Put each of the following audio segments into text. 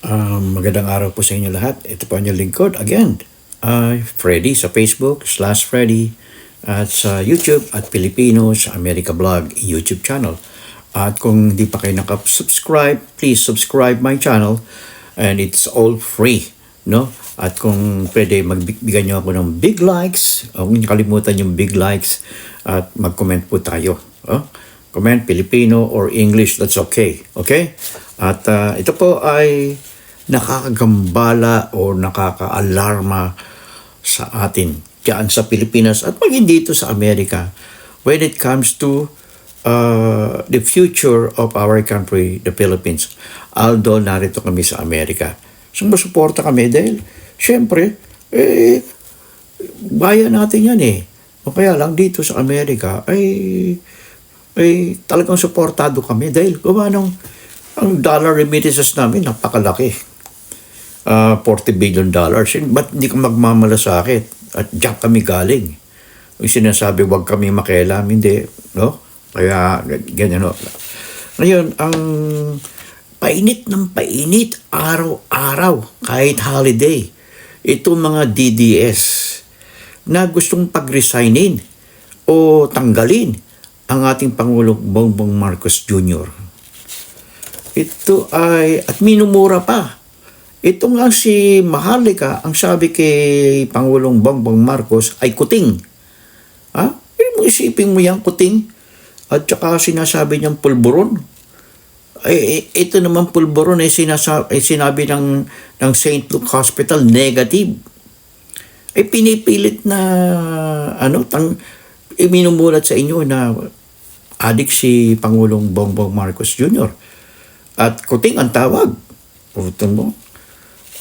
Magandang araw po sa inyo lahat. Ito po ang inyong lingkod. Again, Freddy sa Facebook, /Freddy, at sa YouTube at Filipino sa America Blog YouTube channel. At kung hindi pa kayo nakasubscribe, please subscribe my channel and it's all free. No? At kung pwede, magbigyan nyo ako ng big likes. Huwag niyo kalimutan yung big likes at mag-comment po tayo. Comment Filipino or English, that's okay. Okay? At ito po ay nakakagambala o nakakaalarma sa atin diyan sa Pilipinas at maging dito sa Amerika when it comes to the future of our country, the Philippines. Although narito kami sa Amerika. So masuporta kami dahil syempre, bayan natin yan eh. O kaya lang dito sa Amerika ay talagang suportado kami dahil ang dollar remittances namin napakalaki. $40 billion. Ba't hindi ka magmamalasakit? At diyan kami galing. Yung sinasabi, wag kami makialam, hindi. No? Kaya, ganyan. No? Ngayon, ang painit ng painit, araw-araw, kahit holiday, itong mga DDS na gustong pag-resignin o tanggalin ang ating Pangulong Bongbong Marcos Jr. Ito ay, at minumura pa. Ito nga si Maharlika, ang sabi kay Pangulong Bongbong Marcos ay kuting. Ha? Isipin mo yan, kuting. At saka sinasabi niyang pulburon. Ito naman pulburon sinabi ng St. Luke Hospital, negative. Pinipilit na minumulat sa inyo na adik si Pangulong Bongbong Marcos Jr. At kuting ang tawag. Puto mo.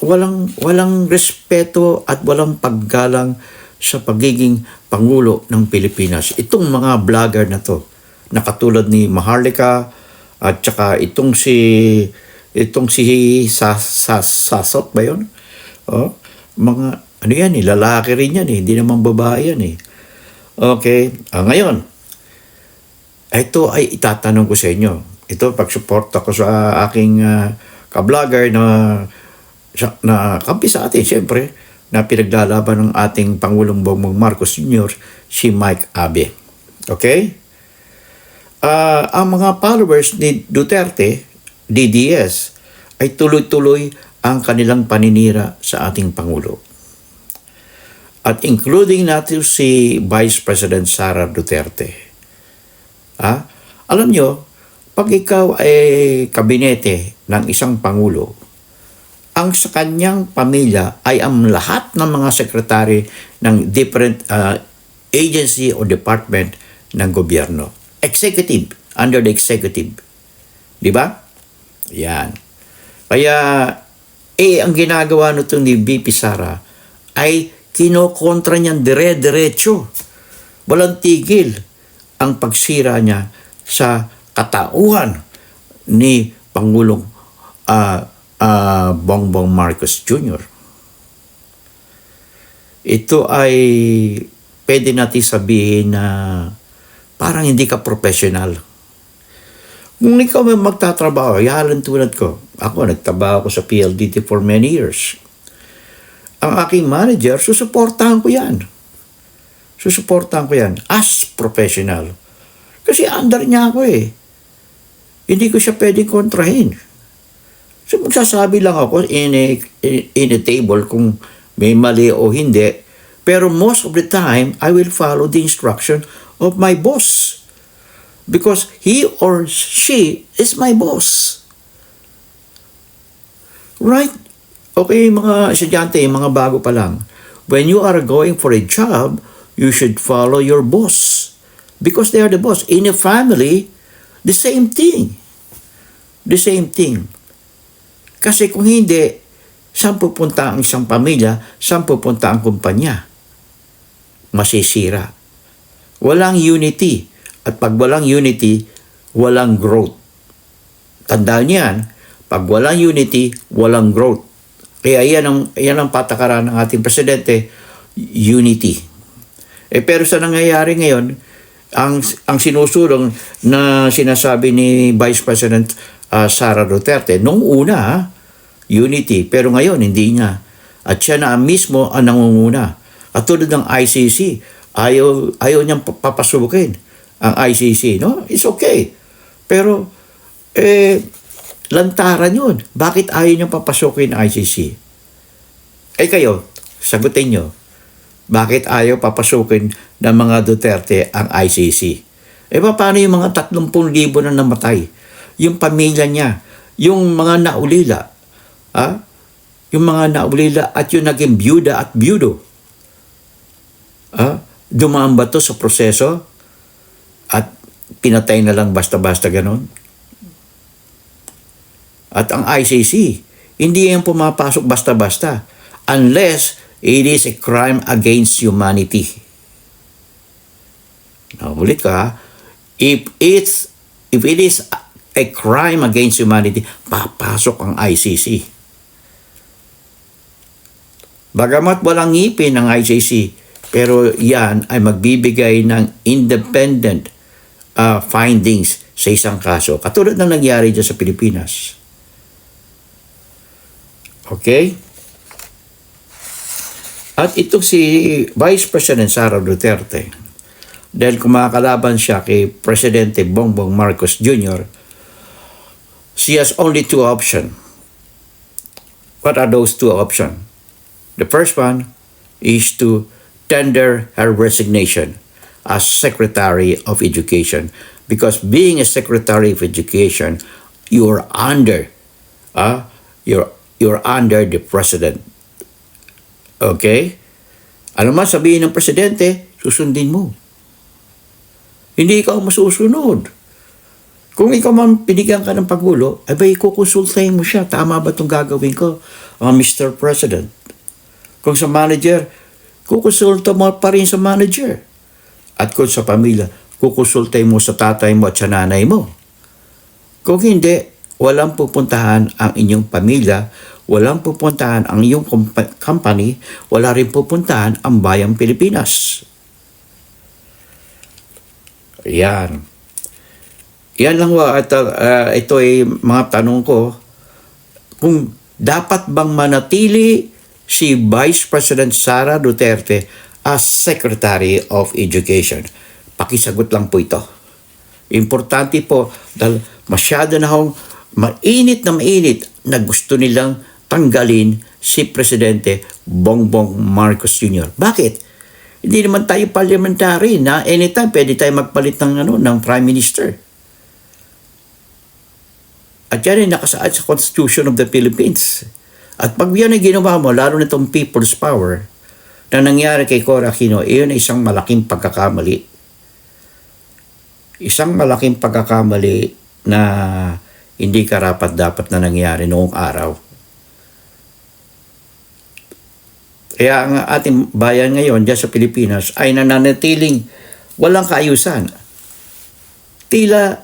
Walang respeto at walang paggalang sa pagiging Pangulo ng Pilipinas. Itong mga vlogger na to, na katulad ni Maharlika at saka itong si Sasot ba yun? Mga yan lalaki rin yan hindi naman babae yan Okay, ngayon, ito ay itatanong ko sa inyo. Ito, pag-support ako sa aking ka-vlogger na kampi sa atin, siyempre, na pinaglalaban ng ating Pangulong Bongbong Marcos Jr., si Mike Abe. Okay? Ang mga followers ni Duterte, DDS, ay tuloy-tuloy ang kanilang paninira sa ating Pangulo. At including natin si Vice President Sara Duterte. Alam nyo, pag ikaw ay kabinete ng isang Pangulo, ang sa kanyang pamilya ay ang lahat ng mga sekretary ng different agency o department ng gobyerno. Executive, under the executive. Di ba? Yan. Kaya, ang ginagawa nito ni VP Sara ay kinokontra niyan dire-diretso. Walang tigil ang pagsira niya sa katauhan ni Pangulong Bongbong Marcos Jr. Ito ay pwede natin sabihin na parang hindi ka professional. Kung ikaw may magtatrabaho, yahalan tulad ko. Ako, nagtrabaho ko sa PLDT for many years. Ang aking manager, susuportahan ko yan. As professional. Kasi under niya ako Hindi ko siya pwedeng kontrahin. So magsasabi lang ako in a table kung may mali o hindi. Pero most of the time, I will follow the instruction of my boss. Because he or she is my boss. Right? Okay, mga estudyante, mga bago pa lang. When you are going for a job, you should follow your boss. Because they are the boss. In a family, the same thing. Kasi kung hindi, saan pupunta ang isang pamilya, saan pupunta ang kumpanya? Masisira. Walang unity. At pag walang unity, walang growth. Tandaan niyan, pag walang unity, walang growth. Kaya yan ang patakaran ng ating presidente, unity. Pero sa nangyayari ngayon, ang sinusulong na sinasabi ni Vice President Sara Duterte, nung una, unity. Pero ngayon, hindi niya. At siya na mismo ang nangunguna. At tulad ng ICC, ayaw niyang papasukin ang ICC. No? It's okay. Pero, lantaran yun. Bakit ayaw niyang papasukin ang ICC? Kayo, sagutin niyo. Bakit ayaw papasukin ng mga Duterte ang ICC? Paano yung mga 30,000 na namatay? Yung pamilya niya, yung mga naulila, yung mga naulila at yung naging byuda at byudo. Dumaan ba to sa proseso at pinatay na lang basta-basta ganon? At ang ICC, hindi yan pumapasok basta-basta unless it is a crime against humanity. Ulit ka, if it is a crime against humanity, papasok ang ICC. Bagamat walang ngipin ng ICC, pero yan ay magbibigay ng independent findings sa isang kaso. Katulad ng nangyari dyan sa Pilipinas. Okay? At ito si Vice President Sara Duterte, dahil kumakalaban siya kay Presidente Bongbong Marcos Jr., she has only two options. What are those two options? The first one is to tender her resignation as Secretary of Education, because being a Secretary of Education, you're under the President. Okay? Ano man sabihin ng Presidente, susundin mo. Hindi ikaw masusunod. Kung ikaw man pinigyan ka ng Pangulo, kukonsultahin mo siya. Tama ba itong gagawin ko, Mr. President? Kung sa manager, kukonsulta mo pa rin sa manager. At kung sa pamilya, kukonsultahin mo sa tatay mo at sa nanay mo. Kung hindi, walang pupuntahan ang inyong pamilya, walang pupuntahan ang iyong company, wala rin pupuntahan ang bayang Pilipinas. Yan. Yan lang ito ay mga tanong ko. Kung dapat bang manatili si Vice President Sara Duterte as Secretary of Education? Pakisagot lang po ito. Importante po dahil masyado na akong mainit na gusto nilang tanggalin si Presidente Bongbong Marcos Jr. Bakit? Hindi naman tayo parliamentary na anytime pwede tayo magpalit ng Prime Minister. At yan ay nakasaad sa Constitution of the Philippines. At pag yan ay ginawa mo, lalo na itong people's power na nangyari kay Cora Aquino, iyon ay isang malaking pagkakamali. Isang malaking pagkakamali na hindi karapat-dapat na nangyari noong araw. Kaya ang ating bayan ngayon dyan sa Pilipinas ay nananatiling walang kaayusan. Tila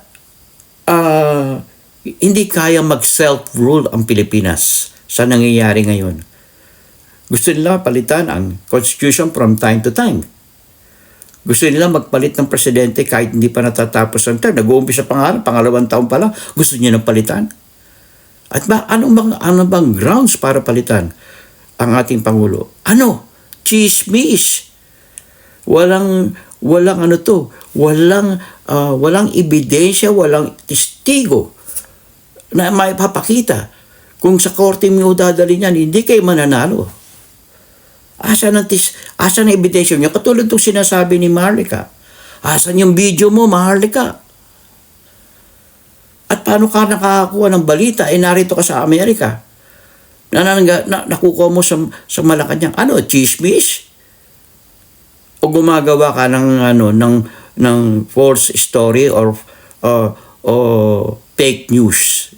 hindi kaya mag-self-rule ang Pilipinas sa nangyayari ngayon. Gusto nila palitan ang Constitution from time to time. Gusto nila magpalit ng presidente kahit hindi pa natatapos ang term. Nag-uumpisa pa nga, pangalawang taon pa lang, gusto niya nang palitan. At ano bang grounds para palitan ang ating Pangulo? Chismis. Walang walang ebidensya, walang testigo na may papakita. Kung sa korte mo dadali niyan, hindi kayo mananalo. Asan ang ebidensya niya? Katulad itong sinasabi ni Maharlika. Asan yung video mo, Maharlika? At paano ka nakakakuha ng balita? Narito ka sa Amerika. Nakukuha mo sa Malacanang. Chismis? O gumagawa ka ng false story or fake news?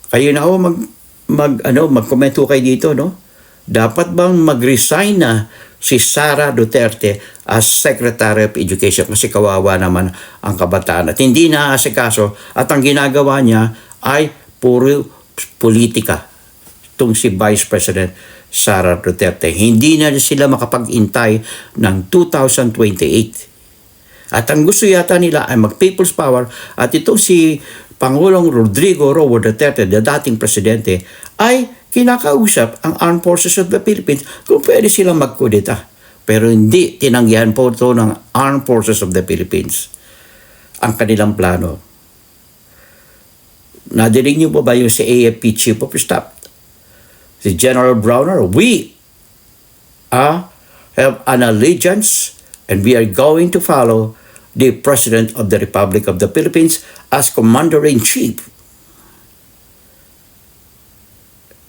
Kayo na magkomento kayo dito, no? Dapat bang mag-resign na si Sara Duterte as Secretary of Education kasi kawawa naman ang kabataan at hindi naaasikaso at ang ginagawa niya ay puro politika. Itong si Vice President Sara Duterte. Hindi na sila makapag-intay ng 2028. At ang gusto yata nila ay mag-people's power at itong si Pangulong Rodrigo Roa Duterte, na dating presidente, ay kinakausap ang Armed Forces of the Philippines kung pwede silang magkudeta. Pero hindi tinanggihan po ito ng Armed Forces of the Philippines ang kanilang plano. Nadinig niyo po ba yung si AFP Chief of Staff? Si General Browner, we have an allegiance and we are going to follow the President of the Republic of the Philippines as Commander-in-Chief.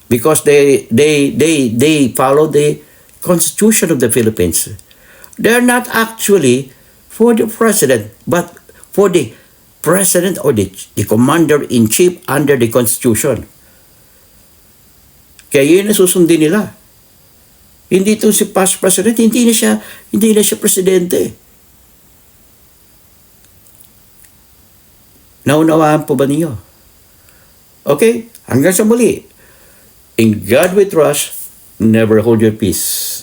Because they follow the Constitution of the Philippines. They're not actually for the President, but for the President or the Commander-in-Chief under the Constitution. Kaya yun ang susundin nila. Hindi ito si past president, hindi na siya presidente. Naunawaan po ba ninyo? Okay, hanggang sa muli. In God we trust, never hold your peace.